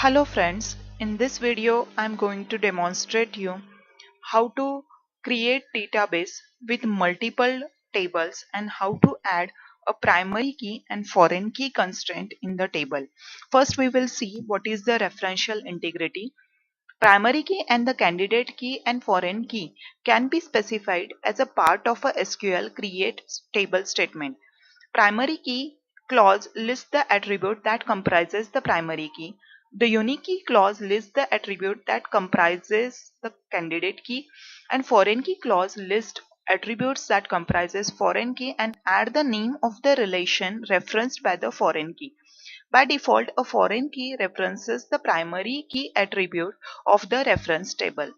Hello friends, in this video I am going to demonstrate you how to create database with multiple tables and how to add a primary key and foreign key constraint in the table. First we will see what is the referential integrity. Primary key and the candidate key and foreign key can be specified as a part of a SQL create table statement. Primary key clause lists the attribute that comprises the primary key. The unique key clause lists the attribute that comprises the candidate key, and foreign key clause lists attributes that comprises foreign key and add the name of the relation referenced by the foreign key. By default, a foreign key references the primary key attribute of the reference table.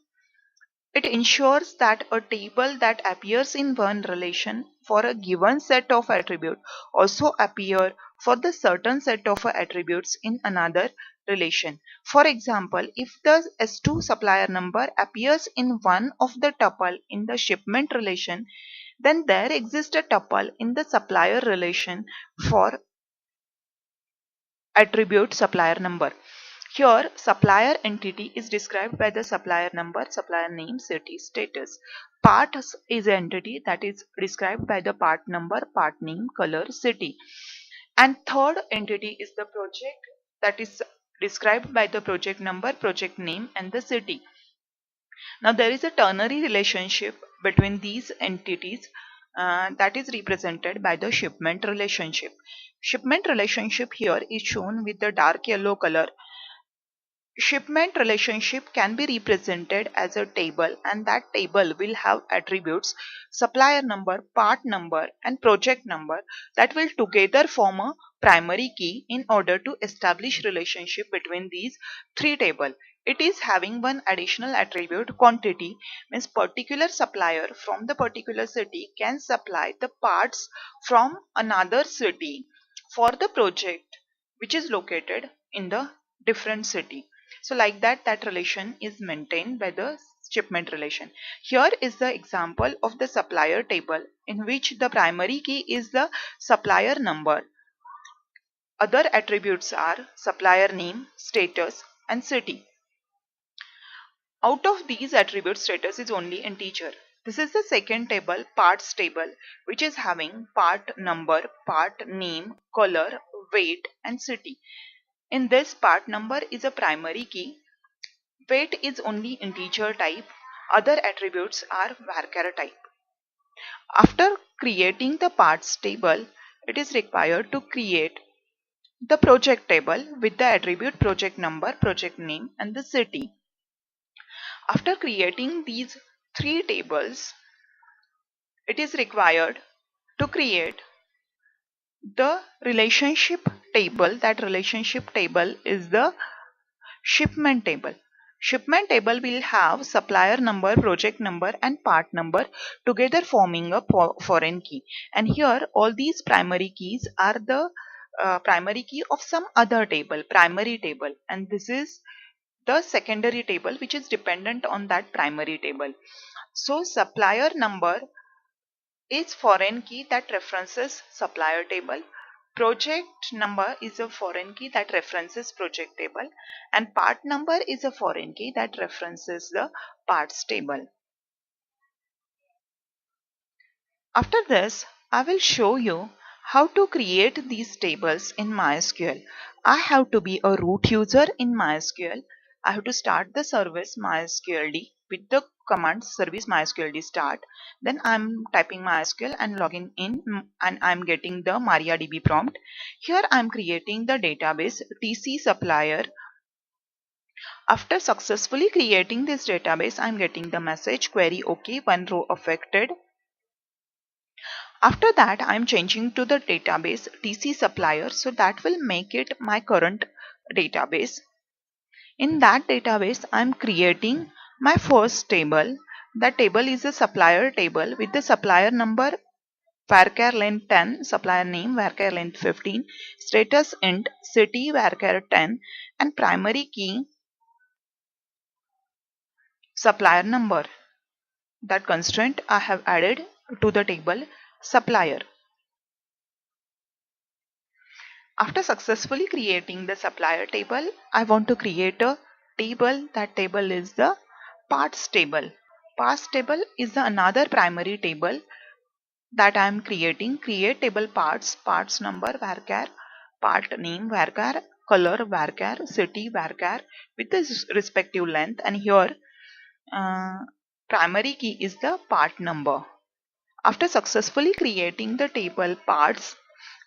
It ensures that a table that appears in one relation for a given set of attributes also appear for the certain set of attributes in another relation. For example, if the S2 supplier number appears in one of the tuple in the shipment relation, then there exists a tuple in the supplier relation for attribute supplier number. Here, supplier entity is described by the supplier number, supplier name, city, status. Part is an entity that is described by the part number, part name, color, city. And third entity is the project that is described by the project number, project name, and the city. Now, there is a ternary relationship between these entities that is represented by the shipment relationship. Shipment relationship here is shown with the dark yellow color. Shipment relationship can be represented as a table, and that table will have attributes supplier number, part number, and project number that will together form a primary key in order to establish relationship between these three tables. It is having one additional attribute, quantity, means particular supplier from the particular city can supply the parts from another city for the project which is located in the different city. So like that relation is maintained by the shipment relation. Here is the example of the supplier table in which the primary key is the supplier number. Other attributes are supplier name, status, and city. Out of these attributes, status is only integer. This is the second table, parts table, which is having part number, part name, color, weight, and city. In this, part number is a primary key. Weight is only integer type. Other attributes are varchar type. After creating the parts table, it is required to create the project table with the attribute project number, project name, and the city. After creating these three tables, it is required to create the relationship table. That relationship table is the shipment table. Shipment table will have supplier number, project number, and part number together forming a foreign key. And here all these primary keys are the primary key of some other table, primary table, and this is the secondary table which is dependent on that primary table. So supplier number is foreign key that references supplier table. Project number is a foreign key that references project table, and part number is a foreign key that references the parts table. After this, I will show you how to create these tables in MySQL. I have to be a root user in MySQL. I have to start the service mysqld with the command service mysqld start. Then I'm typing MySQL and logging in, and I'm getting the MariaDB prompt. Here I'm creating the database TC supplier. After successfully creating this database, I'm getting the message query OK, one row affected. After that, I'm changing to the database TC supplier, so that will make it my current database. In that database, I'm creating my first table. That table is a supplier table with the supplier number varchar length 10, supplier name varchar length 15, status int, city varchar 10, and primary key supplier number. That constraint I have added to the table supplier. After successfully creating the supplier table, I want to create a table. That table is the parts table. Parts table is the another primary table that I am creating. Create table parts, parts number varchar, part name varchar, color varchar, city varchar with the respective length, and here uh, primary key is the part number. After successfully creating the table parts,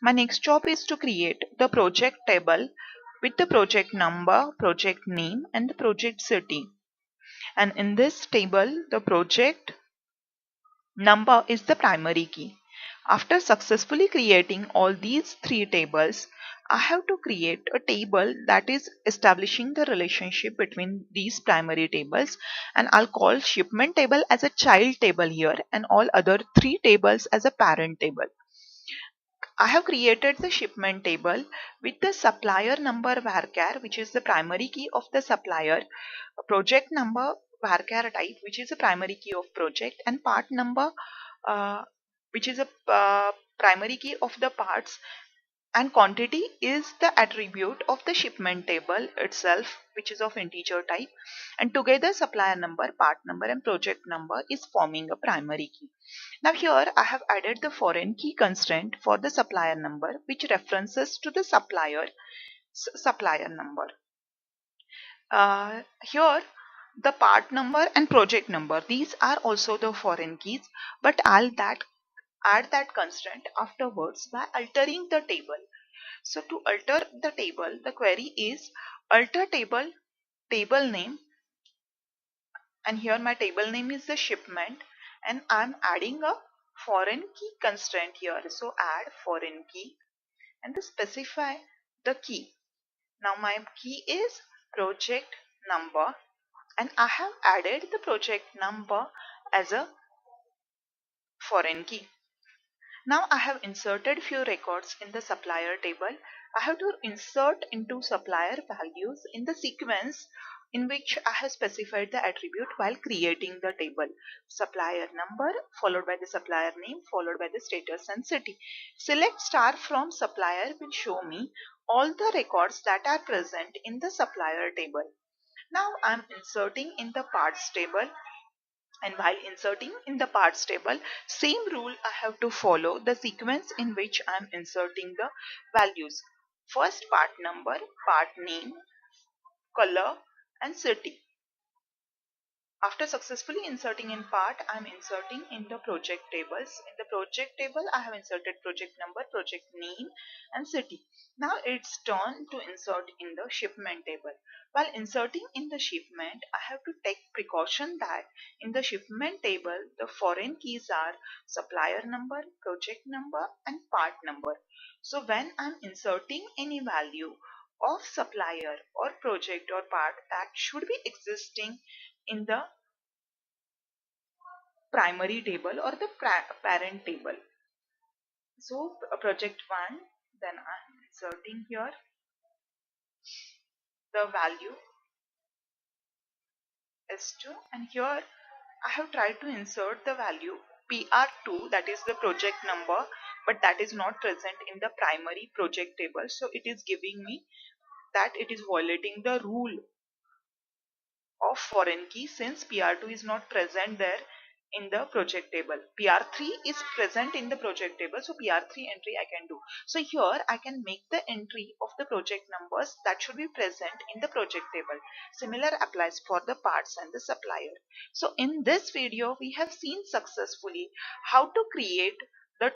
my next job is to create the project table with the project number, project name, and the project city. And in this table, the project number is the primary key. After successfully creating all these three tables, I have to create a table that is establishing the relationship between these primary tables, and I'll call shipment table as a child table here and all other three tables as a parent table. I have created the shipment table with the supplier number varchar, which is the primary key of the supplier, a project number varchar type, which is the primary key of project, and part number, uh, which is a primary key of the parts, and quantity is the attribute of the shipment table itself, which is of integer type, and together supplier number, part number, and project number is forming a primary key. Now here I have added the foreign key constraint for the supplier number, which references to the supplier number. Here the part number and project number, these are also the foreign keys, but I'll add that constraint afterwards by altering the table. So to alter the table, the query is alter table name, and here my table name is the shipment, and I'm adding a foreign key constraint here. So add foreign key and to specify the key. Now my key is project number, and I have added the project number as a foreign key. Now I have inserted few records in the supplier table. I have to insert into supplier values in the sequence in which I have specified the attribute while creating the table. Supplier number followed by the supplier name followed by the status and city. Select star from supplier will show me all the records that are present in the supplier table. Now I am inserting in the parts table, and while inserting in the parts table, same rule I have to follow the sequence in which I am inserting the values. First part number, part name, color, and city. After successfully inserting in part, I am inserting in the project tables. In the project table, I have inserted project number, project name, and city. Now it's turn to insert in the shipment table. While inserting in the shipment, I have to take precaution that in the shipment table, the foreign keys are supplier number, project number, and part number. So when I'm inserting any value of supplier or project or part, that should be existing in the primary table or the parent table. So project 1, then I'm inserting here the value S2, and here I have tried to insert the value PR2, that is the project number, but that is not present in the primary project table, so it is giving me that it is violating the rule of foreign key since PR2 is not present there in the project table. PR3 is present in the project table, so PR3 entry I can do. So here I can make the entry of the project numbers that should be present in the project table. Similar applies for the parts and the supplier. So in this video we have seen successfully how to create